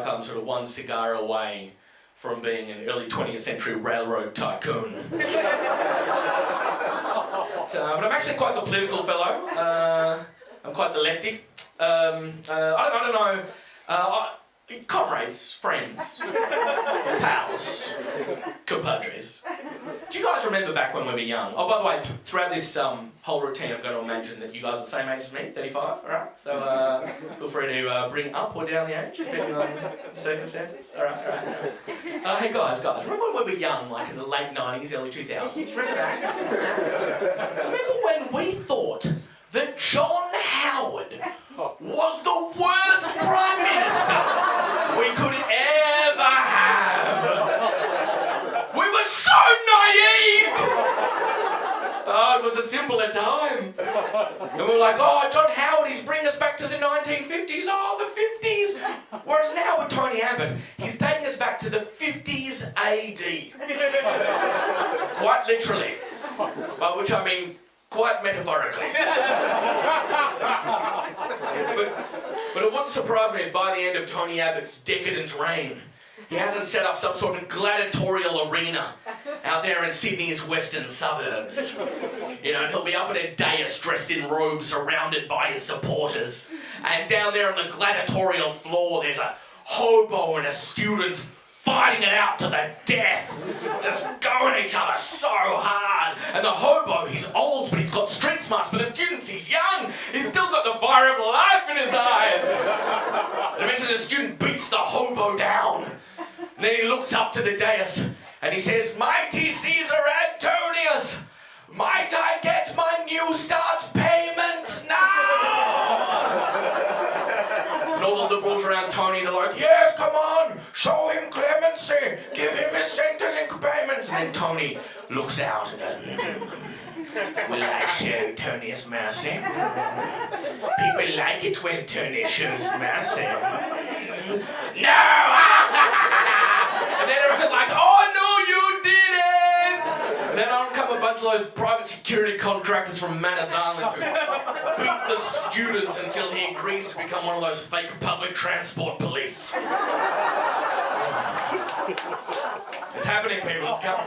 like I'm sort of one cigar away from being an early 20th century railroad tycoon. But I'm actually quite the political fellow. I'm quite the lefty. I don't know. Comrades, friends, pals, compadres. Do you guys remember back when we were young? Oh, by the way, throughout this whole routine, I'm going to imagine that you guys are the same age as me, 35, alright? So feel free to bring up or down the age, depending on the circumstances. Alright. Hey guys, remember when we were young, like in the late 90s, early 2000s? Remember that? Remember when we thought that John Howard was the worst Prime Minister we could ever have? We were so naive! Oh, it was a simpler time. And we were like, oh, John Howard, he's bringing us back to the 1950s. Oh, the 50s. Whereas now with Tony Abbott, he's taking us back to the 50s AD. Quite literally. By which I mean quite metaphorically. But it wouldn't surprise me if by the end of Tony Abbott's decadent reign, he hasn't set up some sort of gladiatorial arena out there in Sydney's western suburbs. You know, and he'll be up at a dais dressed in robes surrounded by his supporters. And down there on the gladiatorial floor, there's a hobo and a student fighting it out to the death. Just going at each other so hard. And the hobo, he's old, but he's got street smarts. But the student, he's young. He's still got the fire of life in his eyes. And eventually the student beats the hobo down. And then he looks up to the dais and he says, "Mighty Caesar Antonius, might I get my new start payment now?" And all the liberals around Tony, they're like, "Yes, come on, show him clemency, give him his Centrelink payments." And then Tony looks out and goes, "Will I show Tony his mercy? People like it when Tony shows mercy." No! And then everyone's like, "Oh no, you didn't!" And then on come a bunch of those private security contractors from Manus Island who beat the student until he agrees to become one of those fake public transport police. It's happening, people, it's coming.